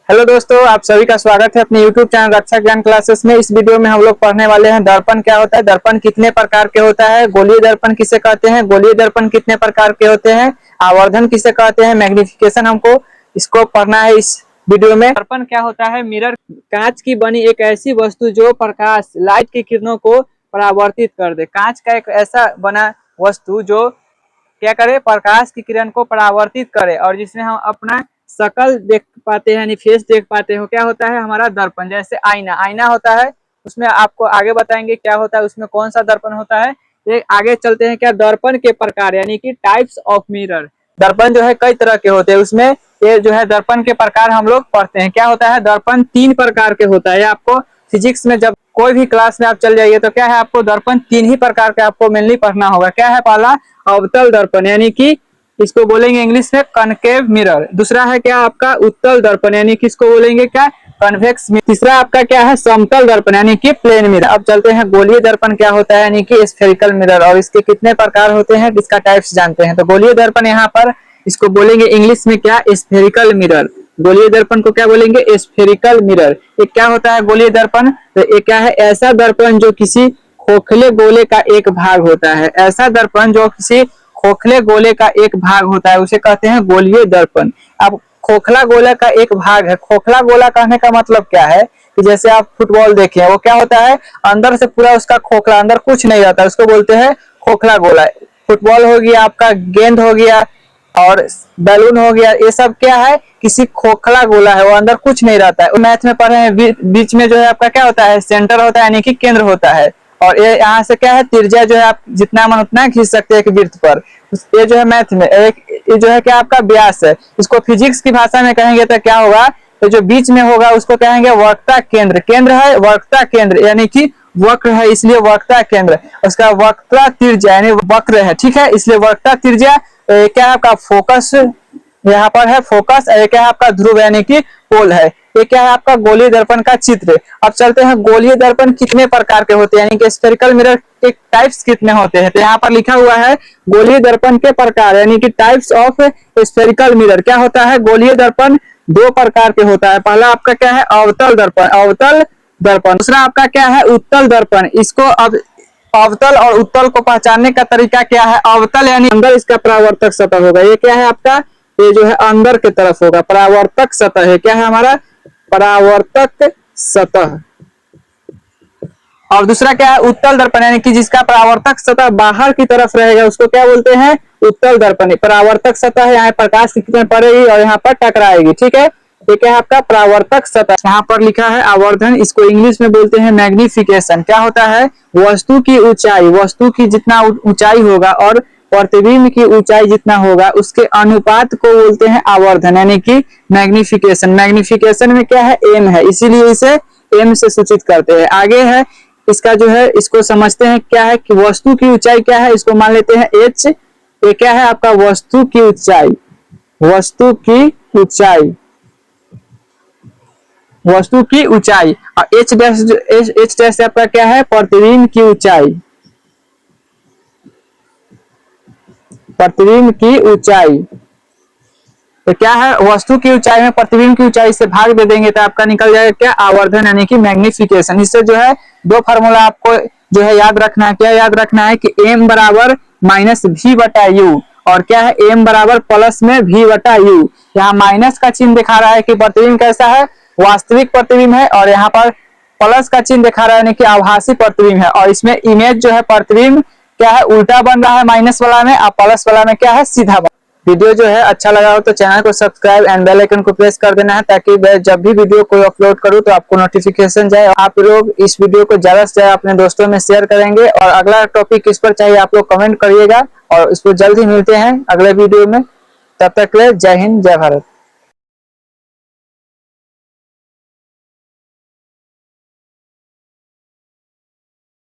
Hello दोस्तों, आप सभी का स्वागत है अपने YouTube चैनल रक्षा ज्ञान क्लासेस में। इस वीडियो में हम लोग पढ़ने वाले हैं दर्पण क्या होता है, दर्पण कितने प्रकार के होता है, गोलीय दर्पण किसे कहते हैं, गोलीय दर्पण कितने प्रकार के होते हैं, आवर्धन किसे कहते हैं, मैग्निफिकेशन हमको इसको पढ़ना है इस वीडियो में। दर्पण क्या होता है? मिरर कांच की बनी एक ऐसी वस्तु जो प्रकाश लाइट की किरणों को परावर्तित कर दे। कांच का एक ऐसा बना वस्तु जो क्या करे, प्रकाश की किरण को परावर्तित करे और जिसमें हम अपना शकल देख पाते हैं, यानी फेस देख पाते हो। क्या होता है हमारा दर्पण? जैसे आईना, आईना होता है, उसमें आपको आगे बताएंगे क्या होता है, उसमें कौन सा दर्पण होता है। ये आगे चलते हैं क्या, दर्पण के प्रकार यानी कि टाइप्स ऑफ मिरर। दर्पण जो है कई तरह के होते हैं, उसमें ये जो है दर्पण के प्रकार हम लोग पढ़ते हैं। क्या होता है, दर्पण 3 प्रकार के होता है। आपको फिजिक्स में जब कोई भी क्लास में आप चल जाइए तो क्या है, आपको दर्पण 3 ही प्रकार के आपको मेनली पढ़ना होगा। क्या है? पहला अवतल दर्पण यानी कि इसको बोलेंगे इंग्लिश में कनकेव मिरर। दूसरा है क्या आपका उत्तल दर्पण यानी कि इसको बोलेंगे क्या, कन्वेक्स मिरर। तीसरा आपका क्या है, समतल दर्पण यानी कि प्लेन मिरर। अब चलते हैं गोलीय दर्पण क्या होता है यानी कि स्फेरिकल मिरर, और इसके कितने प्रकार होते हैं, इसका टाइप्स जानते हैं। तो गोलीय दर्पण यहाँ पर इसको बोलेंगे इंग्लिश में क्या, स्फेरिकल मिरर। गोलीय दर्पण को क्या बोलेंगे, स्फेरिकल मिरर। ये क्या होता है गोलीय दर्पण? तो ये क्या है, ऐसा दर्पण जो किसी खोखले गोले का एक भाग होता है। ऐसा दर्पण जो किसी खोखले गोले का एक भाग होता है उसे कहते हैं गोलीय दर्पण। अब खोखला गोले का एक भाग है। खोखला गोला कहने का मतलब क्या है कि जैसे आप फुटबॉल देखें, वो क्या होता है, अंदर से पूरा उसका खोखला, अंदर कुछ नहीं रहता, उसको बोलते हैं खोखला गोला। फुटबॉल हो गया, आपका गेंद हो गया और बैलून हो गया, ये सब क्या है, किसी खोखला गोला है, वो अंदर कुछ नहीं रहता है। मैथ में पढ़े हैं, बीच में जो है आपका क्या होता है, सेंटर होता है यानी कि केंद्र होता है। और ये यहाँ से क्या है, त्रिज्या जो है आप जितना मन उतना खींच सकते हैं एक वृत्त पर। ये जो है मैथ में ये जो है क्या आपका व्यास है। इसको फिजिक्स की भाषा में कहेंगे तो क्या होगा, तो जो बीच में होगा उसको कहेंगे वक्रता केंद्र। केंद्र है वक्रता केंद्र यानी कि वक्र है, इसलिए वक्रता केंद्र। उसका वक्रता त्रिज्या यानी वक्र है, ठीक है, इसलिए वक्रता त्रिज्या। क्या है आपका फोकस, यहाँ पर है फोकस। क्या है आपका ध्रुव यानी कि पोल है। ये क्या है आपका गोलीय दर्पण का चित्र। अब चलते हैं गोलीय दर्पण कितने प्रकार के होते हैं यानी कि स्फेरिकल मिरर के टाइप्स कितने होते हैं। तो यहाँ पर लिखा हुआ है गोलीय दर्पण के प्रकार यानी कि टाइप्स ऑफ स्फेरिकल मिरर। क्या होता है, गोलीय दर्पण 2 प्रकार के होता है। पहला आपका क्या है, अवतल दर्पण, अवतल दर्पण। दूसरा आपका क्या है, उत्तल दर्पण। इसको अब अवतल और उत्तल को पहचानने का तरीका क्या है, अवतल यानी अंदर इसका परावर्तक सतह होगा। ये क्या है आपका, ये जो है अंदर की तरफ होगा, परावर्तक सतह है। क्या है हमारा, परावर्तक सतह। और दूसरा क्या है, उत्तल दर्पण यानी कि जिसका परावर्तक सतह बाहर की तरफ रहेगा उसको क्या बोलते हैं, उत्तल दर्पण। परावर्तक सतह है, यहाँ प्रकाश की किरण पड़ेगी और यहाँ पर टकराएगी, ठीक है। ये क्या है आपका परावर्तक सतह। यहाँ पर लिखा है आवर्धन, इसको इंग्लिश में बोलते हैं मैग्निफिकेशन। क्या होता है, वस्तु की ऊंचाई, वस्तु की जितना ऊंचाई होगा और प्रतिबिंब की ऊंचाई जितना होगा उसके अनुपात को बोलते हैं आवर्धन यानी कि मैग्निफिकेशन। मैग्निफिकेशन में क्या है, एम है, इसीलिए इसे एम से सूचित करते हैं। आगे है इसका जो है, इसको समझते हैं क्या है कि वस्तु की ऊंचाई क्या है, इसको मान लेते हैं एच। ये क्या है आपका वस्तु की ऊंचाई, वस्तु की ऊंचाई, वस्तु की ऊंचाई। और एच डैश आपका क्या है, प्रतिबिंब की ऊंचाई, प्रतिबिंब की ऊंचाई। तो क्या है, वस्तु की ऊंचाई में प्रतिबिंब की ऊंचाई से भाग दे देंगे तो आपका निकल जाएगा क्या, आवर्धन यानी कि मैग्निफिकेशन। इससे जो है 2 फार्मूला आपको जो है याद रखना है। क्या याद रखना है कि m बराबर माइनस v बटा यू, और क्या है m बराबर प्लस में v बटा यू। यहाँ माइनस का चिन्ह दिखा रहा है कि प्रतिबिंब कैसा है, वास्तविक प्रतिबिंब है, और यहाँ पर प्लस का चिन्ह दिखा रहा है यानी कि आभासी प्रतिबिंब है। और इसमें इमेज जो है प्रतिबिंब क्या है, उल्टा बन रहा है माइनस वाला में, और प्लस वाला में क्या है, सीधा। वीडियो जो है अच्छा लगा हो तो चैनल को सब्सक्राइब एंड बेल आइकन को प्रेस कर देना है, ताकि जब भी वीडियो कोई अपलोड करूं तो आपको नोटिफिकेशन जाए। आप लोग इस वीडियो को ज्यादा से ज्यादा अपने दोस्तों में शेयर करेंगे, और अगला टॉपिक किस पर चाहिए आप लोग कमेंट करिएगा, और इसको जल्द ही मिलते हैं अगले वीडियो में। तब तक के लिए जय हिंद, जय भारत।